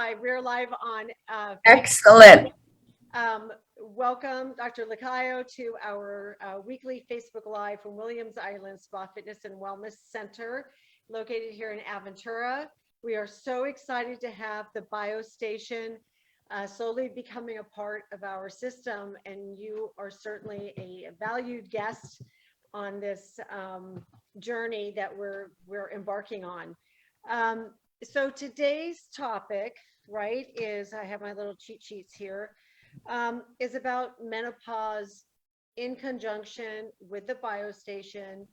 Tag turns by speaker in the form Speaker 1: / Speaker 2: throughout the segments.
Speaker 1: live. We're live on
Speaker 2: Excellent.
Speaker 1: welcome Dr. Lacayo to our weekly Facebook Live from Williams Island Spa Fitness and Wellness Center located here in Aventura. We are so excited to have the BioStation slowly becoming a part of our system, and you are certainly a valued guest on this journey that we're embarking on. Um, so today's topic, right, is I have my little cheat sheets here, is about menopause in conjunction with the biostation,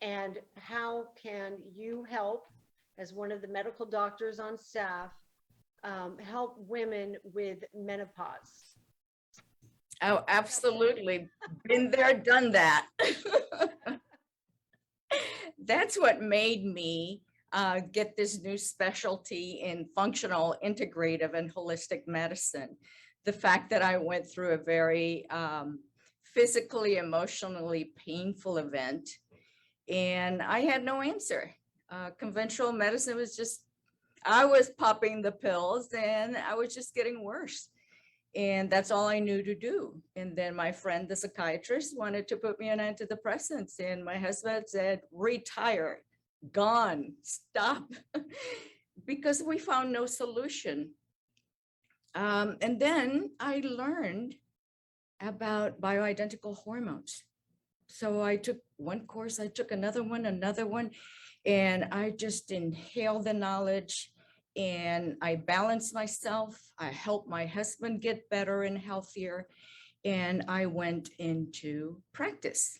Speaker 1: and how can you help as one of the medical doctors on staff help women with menopause.
Speaker 2: Oh, absolutely. Been there, done that. That's what made me get this new specialty in functional, integrative, and holistic medicine. The fact that I went through a very physically, emotionally painful event, and I had no answer. Conventional medicine was just, I was popping the pills and I was just getting worse. And that's all I knew to do. And then my friend, the psychiatrist, wanted to put me on antidepressants. And my husband said, retire, gone, stop, because we found no solution. And then I learned about bioidentical hormones. So I took one course, I took another one, and I just inhaled the knowledge, and I balanced myself. I helped my husband get better and healthier, and I went into practice.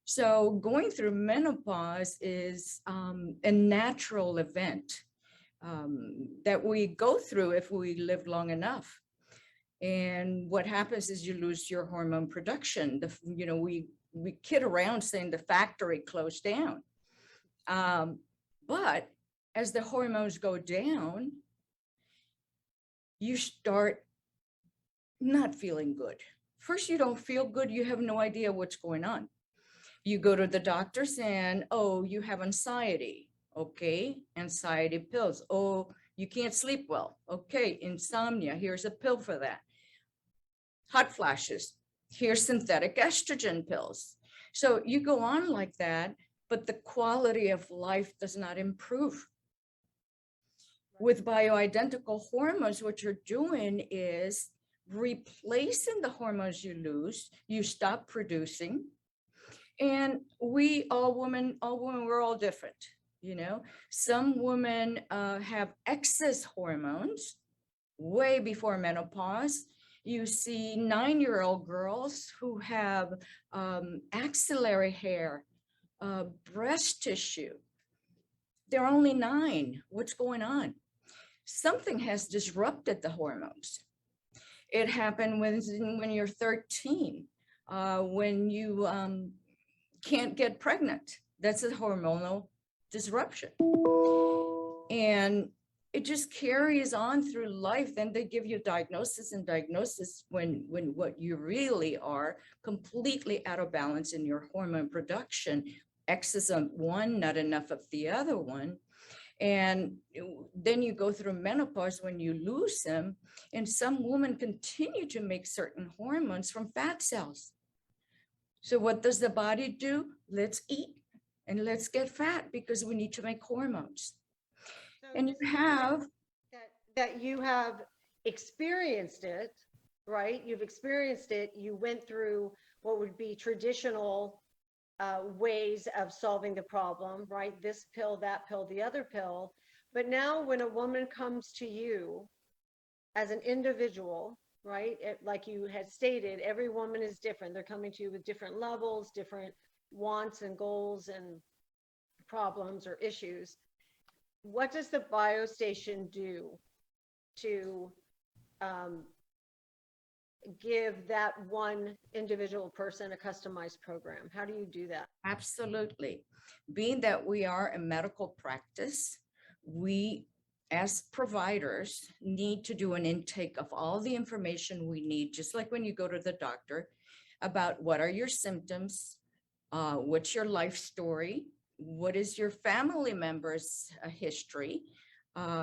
Speaker 2: So going through menopause is a natural event that we go through if we live long enough. And what happens is you lose your hormone production. We kid around saying the factory closed down. But as the hormones go down, you start not feeling good. First, you don't feel good. You have no idea what's going on. You go to the doctors and, oh, you have anxiety. Okay, anxiety pills. Oh, you can't sleep well. Okay, insomnia. Here's a pill for that. Hot flashes. Here's synthetic estrogen pills. So you go on like that, but the quality of life does not improve. With bioidentical hormones, what you're doing is replacing the hormones you lose, you stop producing. And all women, we're all different. Some women have excess hormones way before menopause. You see 9-year-old girls who have axillary hair, breast tissue. They're only 9. What's going on? Something has disrupted the hormones. It happened when you're 13, when you can't get pregnant. That's a hormonal disruption. And it just carries on through life. Then they give you diagnosis when what you really are completely out of balance in your hormone production. Excess of one, not enough of the other one. And then you go through menopause when you lose them. And some women continue to make certain hormones from fat cells. So what does the body do? Let's eat and let's get fat because we need to make hormones.
Speaker 1: So
Speaker 2: And you have
Speaker 1: that you have experienced it, right? You've experienced it. You went through what would be traditional ways of solving the problem, right? This pill, that pill, the other pill. But now when a woman comes to you as an individual, right? Like you had stated, every woman is different. They're coming to you with different levels, different wants and goals and problems or issues. What does the biostation do to um, give that one individual person a customized program? How do you do that?
Speaker 2: absolutely, being that we are a medical practice, we as providers need to do an intake of all the information we need, just like when you go to the doctor, about what are your symptoms, what's your life story, what is your family members' history,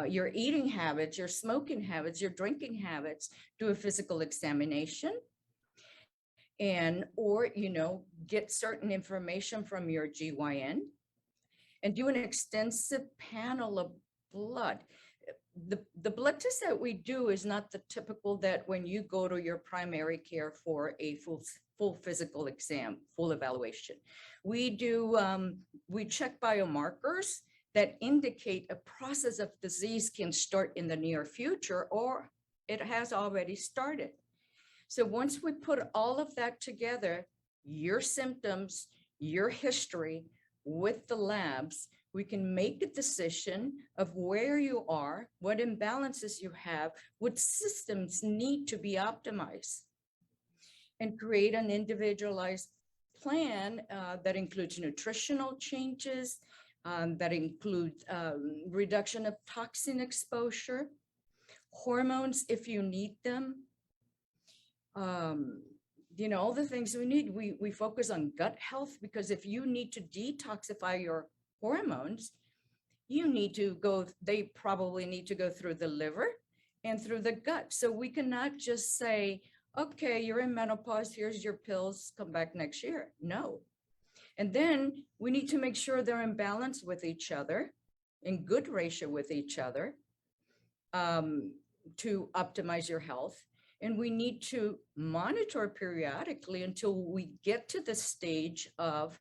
Speaker 2: your eating habits, your smoking habits, your drinking habits, do a physical examination, and or get certain information from your GYN and do an extensive panel of blood. The blood test that we do is not the typical that when you go to your primary care for a full physical exam, full evaluation. We do, we check biomarkers that indicate a process of disease can start in the near future or it has already started. So once we put all of that together, your symptoms, your history with the labs, we can make a decision of where you are, what imbalances you have, what systems need to be optimized, and create an individualized plan that includes nutritional changes, that includes reduction of toxin exposure, hormones if you need them, all the things we need. We focus on gut health because if you need to detoxify your hormones, they probably need to go through the liver and through the gut. So we cannot just say, okay, you're in menopause, here's your pills, come back next year. No. And then we need to make sure they're in balance with each other, in good ratio with each other, to optimize your health. And we need to monitor periodically until we get to the stage of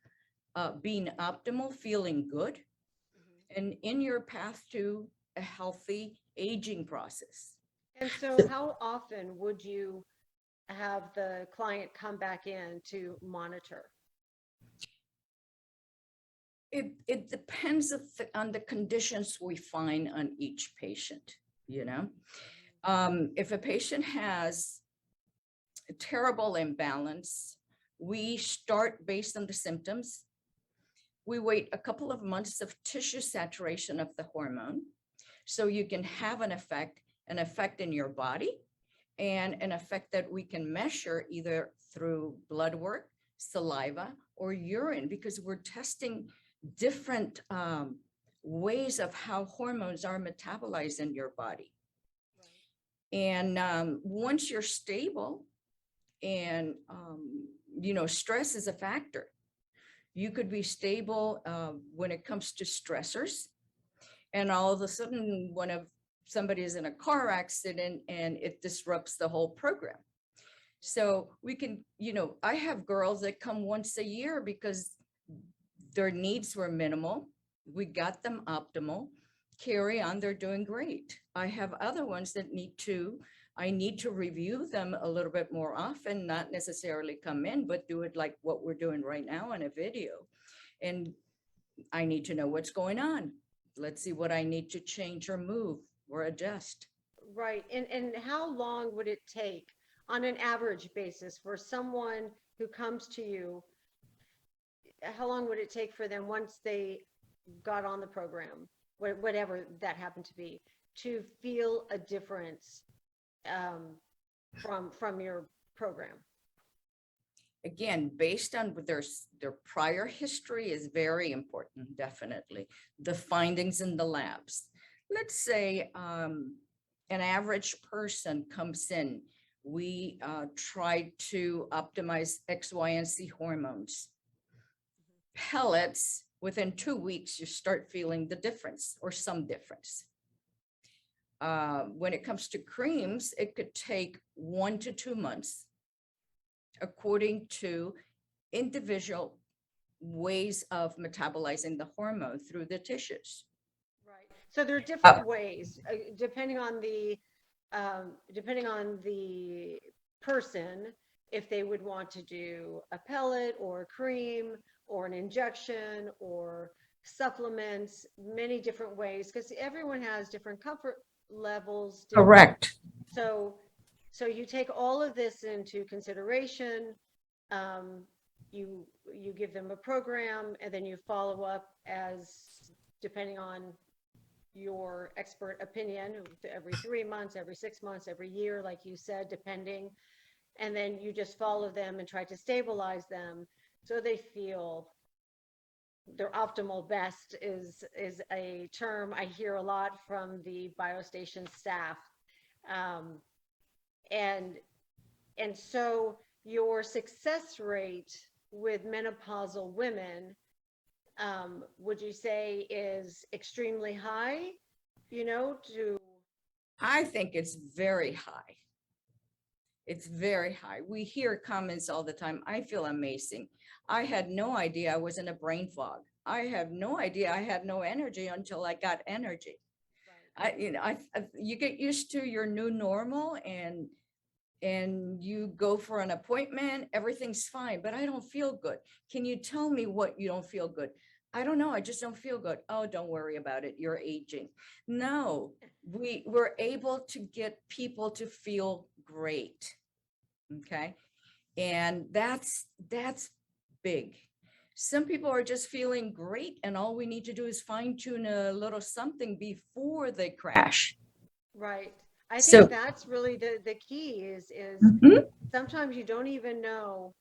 Speaker 2: being optimal, feeling good, and in your path to a healthy aging process.
Speaker 1: And so how often would you have the client come back in to monitor?
Speaker 2: It depends on the conditions we find on each patient, If a patient has a terrible imbalance, we start based on the symptoms. We wait a couple of months of tissue saturation of the hormone so you can have an effect in your body and an effect that we can measure either through blood work, saliva, or urine, because we're testing different ways of how hormones are metabolized in your body. Right. And once you're stable, and stress is a factor. You could be stable when it comes to stressors, and all of a sudden somebody is in a car accident and it disrupts the whole program. So we can, I have girls that come once a year because their needs were minimal. We got them optimal, carry on, they're doing great. I have other ones that I need to review them a little bit more often, not necessarily come in, but do it like what we're doing right now on a video. And I need to know what's going on. Let's see what I need to change or move or adjust.
Speaker 1: Right. And how long would it take on an average basis for someone who comes to you? How long would it take for them once they got on the program, whatever that happened to be, to feel a difference from your program?
Speaker 2: Again, based on their prior history is very important, definitely. The findings in the labs. Let's say an average person comes in, we try to optimize X, Y, and Z hormones. Pellets, within 2 weeks, you start feeling the difference or some difference. When it comes to creams, it could take 1 to 2 months, according to individual ways of metabolizing the hormone through the tissues.
Speaker 1: Right. So there are different ways, depending on the person, if they would want to do a pellet or a cream or an injection or supplements, many different ways, because everyone has different comfort levels.
Speaker 2: Correct.
Speaker 1: So you take all of this into consideration. You give them a program, and then you follow up as depending on your expert opinion, every 3 months, every 6 months, every year, like you said, depending. And then you just follow them and try to stabilize them so they feel their optimal best is a term I hear a lot from the biostation staff. Um, and and so your success rate with menopausal women, would you say is extremely high? You know, to
Speaker 2: I think it's very high. It's very high. We hear comments all the time. I feel amazing. I had no idea I was in a brain fog. I had no idea I had no energy until I got energy.
Speaker 1: right.
Speaker 2: You get used to your new normal, and you go for an appointment, everything's fine, but I don't feel good. Can you tell me what you don't feel good? I don't know. I just don't feel good. Oh, don't worry about it. You're aging. No, we were able to get people to feel great. Okay. And that's big. Some people are just feeling great, and all we need to do is fine tune a little something before they crash.
Speaker 1: Right. I think
Speaker 2: So,
Speaker 1: that's really the key is
Speaker 2: mhm,
Speaker 1: sometimes you don't even know,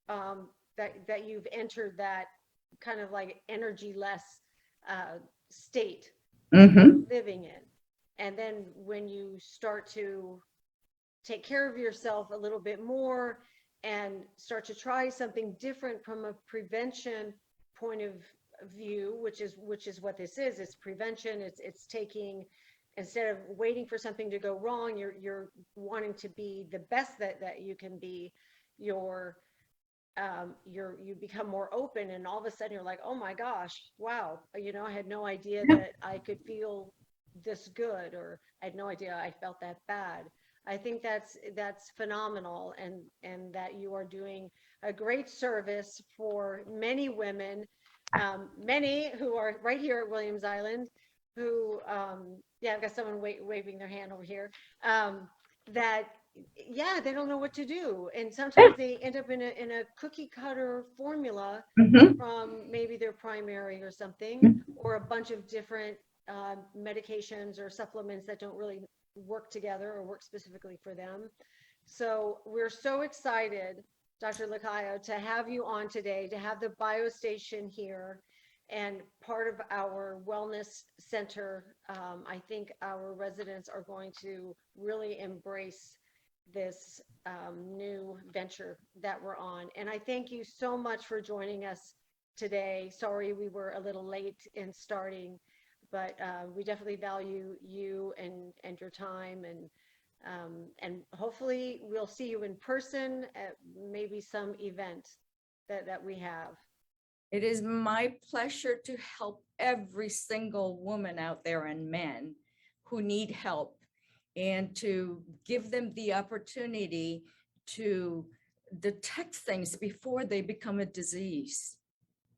Speaker 1: that you've entered that kind of like energy less state that you're
Speaker 2: mhm,
Speaker 1: living in. And then when you start to take care of yourself a little bit more and start to try something different from a prevention point of view, which is what this is. It's prevention. It's taking, instead of waiting for something to go wrong, you're wanting to be the best that you can be. You're you become more open, and all of a sudden you're like, oh my gosh, wow, I had no idea
Speaker 2: yeah,
Speaker 1: that I could feel this good, or I had no idea I felt that bad. I think that's phenomenal, and that you are doing a great service for many women, many who are right here at Williams Island, who yeah, I've got someone waving their hand over here, that yeah, they don't know what to do, and
Speaker 2: yeah,
Speaker 1: sometimes they end up in a cookie cutter formula
Speaker 2: mhm,
Speaker 1: from maybe their primary or something,
Speaker 2: mhm.
Speaker 1: or a bunch of different medications or supplements that don't really work together or work specifically for them. So we're so excited, Dr. Lacayo, to have you on today, to have the biostation here and part of our wellness center. I think our residents are going to really embrace this new venture that we're on. And I thank you so much for joining us today. Sorry we were a little late in starting, but we definitely value you and your time, and hopefully we'll see you in person at maybe some event that we have.
Speaker 2: It is my pleasure to help every single woman out there and men who need help, and to give them the opportunity to detect things before they become a disease.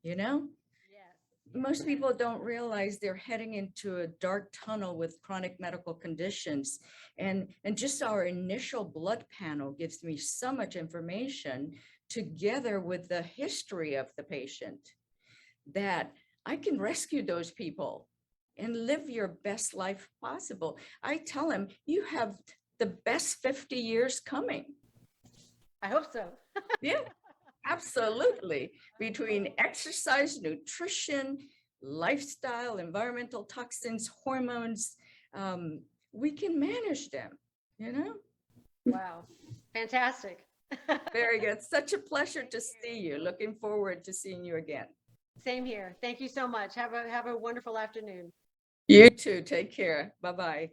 Speaker 2: You know,
Speaker 1: Yes,
Speaker 2: most
Speaker 1: yes,
Speaker 2: people don't realize they're heading into a dark tunnel with chronic medical conditions. And just our initial blood panel gives me so much information, together with the history of the patient, that I can rescue those people and live your best life possible. I tell them, you have the best 50 years coming.
Speaker 1: I hope so.
Speaker 2: Yeah, absolutely. Between exercise, nutrition, lifestyle, environmental toxins, hormones, we can manage them, you know?
Speaker 1: Wow, fantastic.
Speaker 2: Very good. Such a pleasure to see you. Looking forward to seeing you again.
Speaker 1: Same here. Thank you so much. Have a wonderful afternoon.
Speaker 2: You too. Take care. Bye bye.